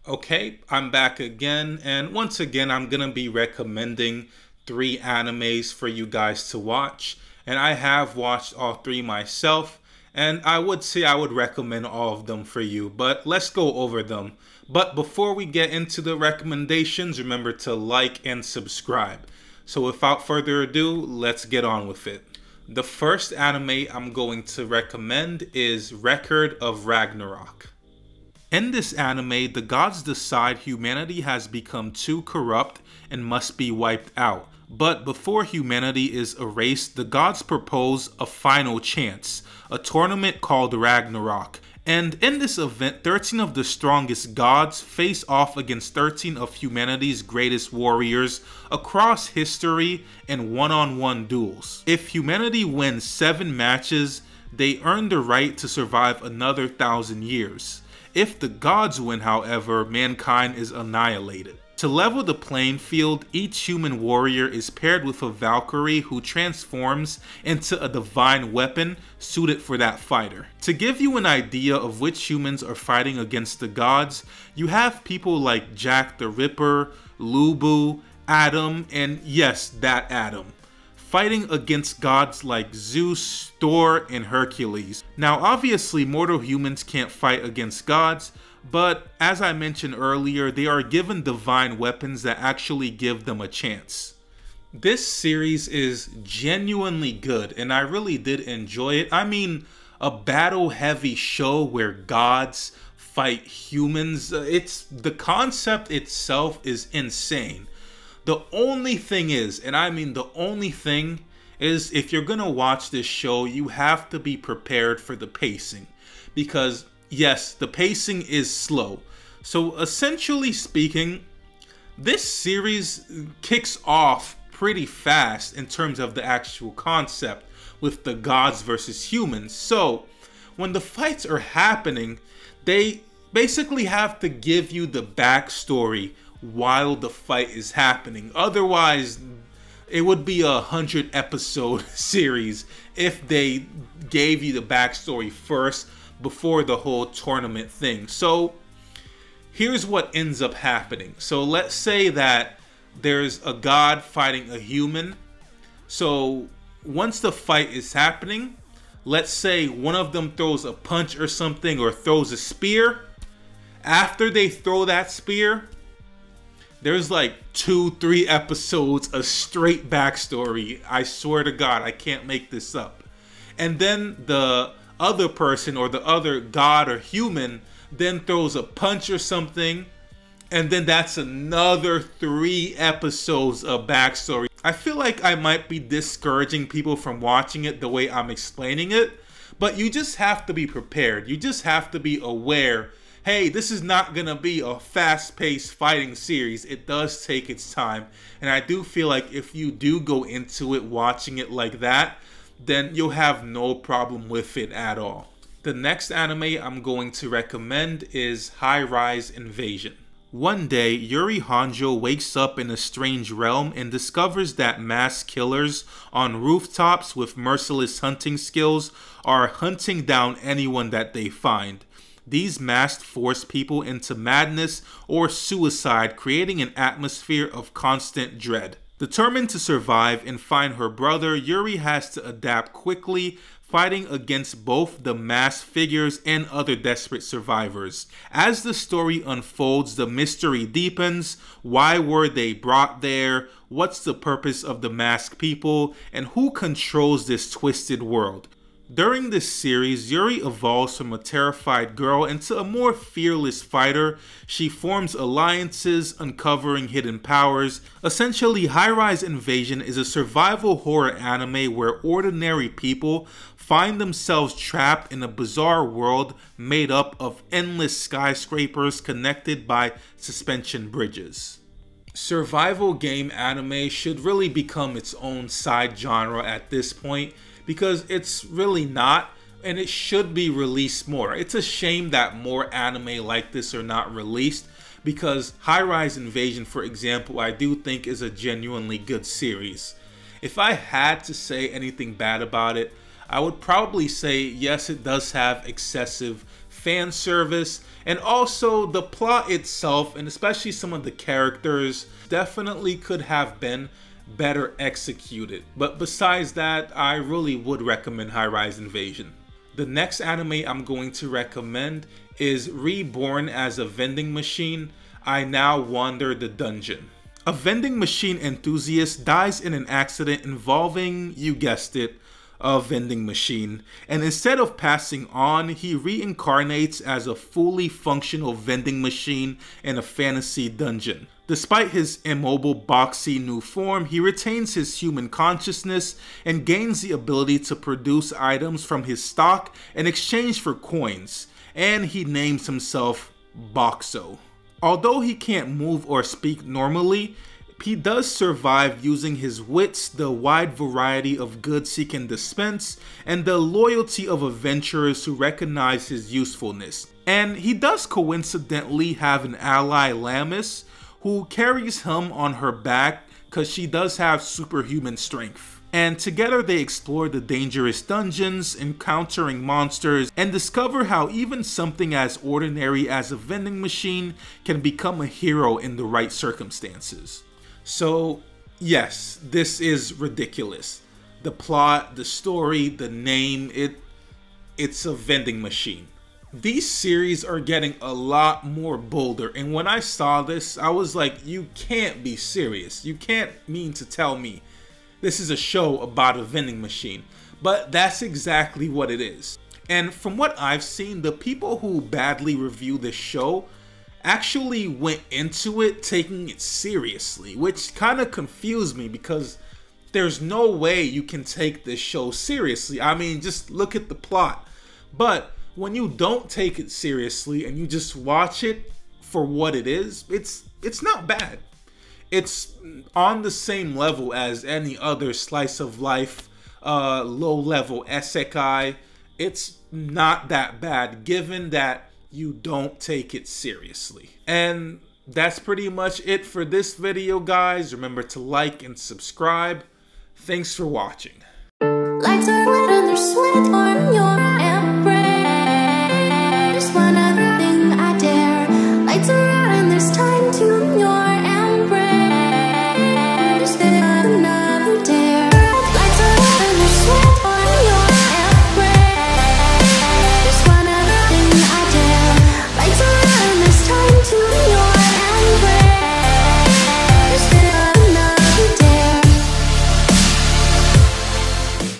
Okay, I'm back again, and once again, I'm gonna be recommending 3 animes for you guys to watch. And I have watched all 3 myself, and I would say I would recommend all of them for you, but let's go over them. But before we get into the recommendations, remember to like and subscribe. So without further ado, let's get on with it. The first anime I'm going to recommend is Record of Ragnarok. In this anime, the gods decide humanity has become too corrupt and must be wiped out. But before humanity is erased, the gods propose a final chance, a tournament called Ragnarok. And in this event, 13 of the strongest gods face off against 13 of humanity's greatest warriors across history in one-on-one duels. If humanity wins 7 matches, they earn the right to survive another 1,000 years. If the gods win, however, mankind is annihilated. To level the playing field, each human warrior is paired with a Valkyrie who transforms into a divine weapon suited for that fighter. To give you an idea of which humans are fighting against the gods, you have people like Jack the Ripper, Lubu, Adam, and yes, that Adam, fighting against gods like Zeus, Thor, and Hercules. Now obviously mortal humans can't fight against gods, but as I mentioned earlier, they are given divine weapons that actually give them a chance. This series is genuinely good, and I really did enjoy it. I mean, a battle-heavy show where gods fight humans. The concept itself is insane. The only thing is, and I mean the only thing, is if you're gonna watch this show, you have to be prepared for the pacing. Because yes, the pacing is slow. So essentially speaking, this series kicks off pretty fast in terms of the actual concept with the gods versus humans. So when the fights are happening, they basically have to give you the backstory while the fight is happening. Otherwise, it would be a 100-episode series if they gave you the backstory first before the whole tournament thing. So here's what ends up happening. So let's say that there's a god fighting a human. So once the fight is happening, let's say one of them throws a punch or something, or throws a spear. After they throw that spear, there's like 2-3 episodes of straight backstory. I swear to God, I can't make this up. And then the other person, or the other god or human, then throws a punch or something, and then that's another 3 episodes of backstory. I feel like I might be discouraging people from watching it the way I'm explaining it, but you just have to be prepared. You just have to be aware, hey, this is not gonna be a fast-paced fighting series. It does take its time, and I do feel like if you do go into it watching it like that, then you'll have no problem with it at all. The next anime I'm going to recommend is High Rise Invasion. One day, Yuri Hanjo wakes up in a strange realm and discovers that mass killers on rooftops with merciless hunting skills are hunting down anyone that they find. These masks force people into madness or suicide, creating an atmosphere of constant dread. Determined to survive and find her brother, Yuri has to adapt quickly, fighting against both the masked figures and other desperate survivors. As the story unfolds, the mystery deepens. Why were they brought there? What's the purpose of the masked people? And who controls this twisted world? During this series, Yuri evolves from a terrified girl into a more fearless fighter. She forms alliances, uncovering hidden powers. Essentially, High Rise Invasion is a survival horror anime where ordinary people find themselves trapped in a bizarre world made up of endless skyscrapers connected by suspension bridges. Survival game anime should really become its own side genre at this point, because it's really not, and it should be released more. It's a shame that more anime like this are not released, because High Rise Invasion, for example, I do think is a genuinely good series. If I had to say anything bad about it, I would probably say yes, it does have excessive fan service, and also the plot itself, and especially some of the characters, definitely could have been better executed. But besides that, I really would recommend High Rise Invasion. The next anime I'm going to recommend is Reborn as a Vending Machine, I Now Wander the Dungeon. A vending machine enthusiast dies in an accident involving, you guessed it, a vending machine, and instead of passing on, he reincarnates as a fully functional vending machine in a fantasy dungeon. Despite his immobile, boxy new form, he retains his human consciousness and gains the ability to produce items from his stock in exchange for coins, and he names himself Boxo. Although he can't move or speak normally, he does survive using his wits, the wide variety of goods he can dispense, and the loyalty of adventurers who recognize his usefulness. And he does coincidentally have an ally, Lamis, who carries him on her back because she does have superhuman strength. And together they explore the dangerous dungeons, encountering monsters, and discover how even something as ordinary as a vending machine can become a hero in the right circumstances. So yes, this is ridiculous. The plot, the story, the name, it's a vending machine. These series are getting a lot more bolder, and when I saw this, I was like, you can't be serious. You can't mean to tell me this is a show about a vending machine. But that's exactly what it is. And from what I've seen, the people who badly review this show actually went into it taking it seriously, which kind of confused me because there's no way you can take this show seriously. I mean, just look at the plot. But when you don't take it seriously and you just watch it for what it is, it's not bad. It's on the same level as any other slice of life, low-level isekai. It's not that bad given that you don't take it seriously. And that's pretty much it for this video, guys. Remember to like and subscribe. Thanks for watching.